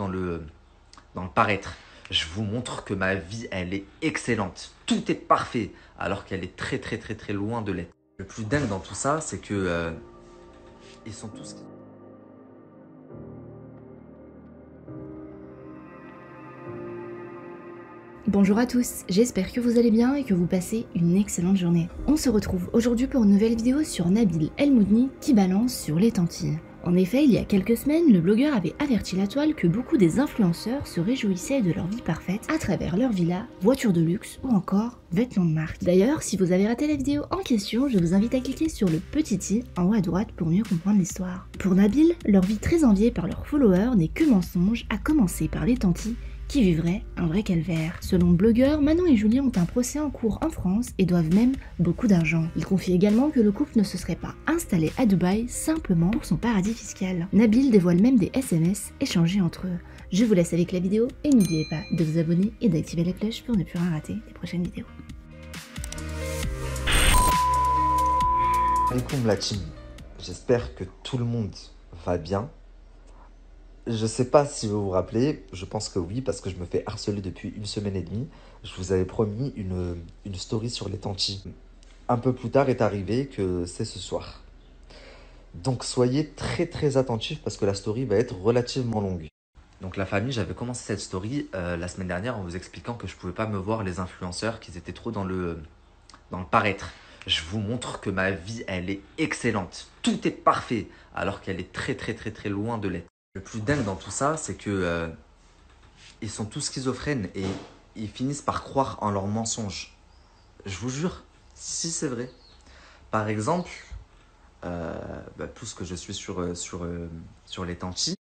dans le paraître. Je vous montre que ma vie, elle est excellente. Tout est parfait, alors qu'elle est très très très très loin de l'être. Le plus dingue dans tout ça, c'est que ils sont tous... Bonjour à tous, j'espère que vous allez bien et que vous passez une excellente journée. On se retrouve aujourd'hui pour une nouvelle vidéo sur Nabil El Moudni qui balance sur les Tantilles. En effet, il y a quelques semaines, le blogueur avait averti la toile que beaucoup des influenceurs se réjouissaient de leur vie parfaite à travers leurs villas, voitures de luxe ou encore vêtements de marque. D'ailleurs, si vous avez raté la vidéo en question, je vous invite à cliquer sur le petit i en haut à droite pour mieux comprendre l'histoire. Pour Nabil, leur vie très enviée par leurs followers n'est que mensonge, à commencer par les Tantilles qui vivrait un vrai calvaire. Selon le blogueur, Manon et Julien ont un procès en cours en France et doivent même beaucoup d'argent. Il confie également que le couple ne se serait pas installé à Dubaï simplement pour son paradis fiscal. Nabil dévoile même des SMS échangés entre eux. Je vous laisse avec la vidéo et n'oubliez pas de vous abonner et d'activer la cloche pour ne plus rien rater des prochaines vidéos. Alaikum la team, j'espère que tout le monde va bien. Je sais pas si vous vous rappelez, je pense que oui, parce que je me fais harceler depuis une semaine et demie. Je vous avais promis une story sur les Tantilles. Un peu plus tard est arrivé que c'est ce soir. Donc soyez très très attentifs parce que la story va être relativement longue. Donc la famille, j'avais commencé cette story la semaine dernière en vous expliquant que je pouvais pas me voir les influenceurs, qu'ils étaient trop dans le paraître. Je vous montre que ma vie, elle est excellente. Tout est parfait, alors qu'elle est très très très très loin de l'être. Le plus dingue dans tout ça, c'est que ils sont tous schizophrènes et ils finissent par croire en leurs mensonges. Je vous jure, si c'est vrai. Par exemple, plus que je suis sur les Tantilles,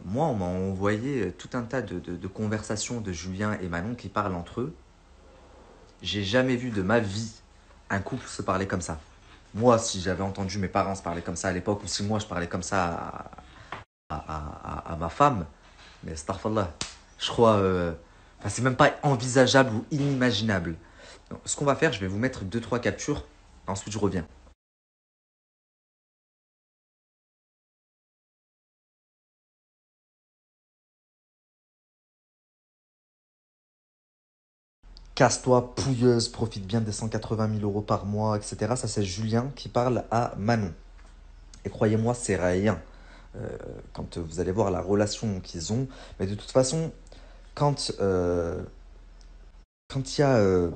moi, on m'a envoyé tout un tas de conversations de Julien et Manon qui parlent entre eux. J'ai jamais vu de ma vie un couple se parler comme ça. Moi, si j'avais entendu mes parents se parler comme ça à l'époque, ou si moi je parlais comme ça à ma femme, mais astaghfirullah, je crois, c'est même pas envisageable ou inimaginable. Donc, ce qu'on va faire, je vais vous mettre 2-3 captures, ensuite je reviens. Casse-toi, pouilleuse, profite bien des 180 000 euros par mois, etc. Ça, c'est Julien qui parle à Manon. Et croyez-moi, c'est rien. Quand vous allez voir la relation qu'ils ont. Mais de toute façon, quand il y a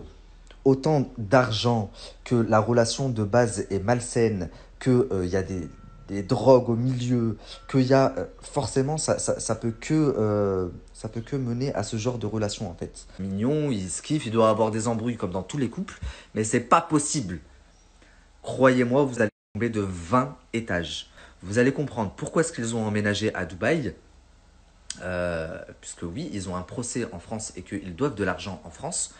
autant d'argent, que la relation de base est malsaine, qu'il y a des drogues au milieu, qu'il y a forcément, ça peut que mener à ce genre de relation en fait. Mignon, il se kiffe, il doit avoir des embrouilles comme dans tous les couples, mais c'est pas possible. Croyez-moi, vous allez tomber de 20 étages. Vous allez comprendre pourquoi est-ce qu'ils ont emménagé à Dubaï. Puisque oui, ils ont un procès en France et qu'ils doivent de l'argent en France.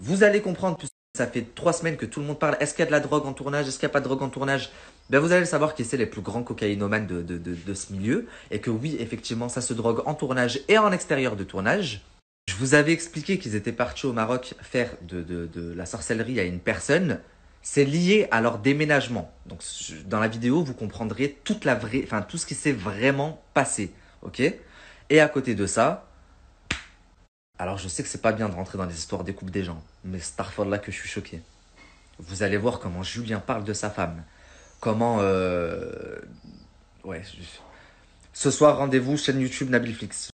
Vous allez comprendre, puisque ça fait 3 semaines que tout le monde parle, est-ce qu'il y a de la drogue en tournage, est-ce qu'il n'y a pas de drogue en tournage? Ben vous allez savoir qui c'est les plus grands cocaïnomanes de ce milieu. Et que oui, effectivement, ça se drogue en tournage et en extérieur de tournage. Je vous avais expliqué qu'ils étaient partis au Maroc faire de la sorcellerie à une personne. C'est lié à leur déménagement. Donc dans la vidéo, vous comprendrez toute la vraie, tout ce qui s'est vraiment passé. Ok? Et à côté de ça, alors je sais que c'est pas bien de rentrer dans les histoires des couples des gens, mais c'est parfois là que je suis choqué. Vous allez voir comment Julien parle de sa femme. Comment... Ouais. Ce soir, rendez-vous chaîne YouTube Nabilflix.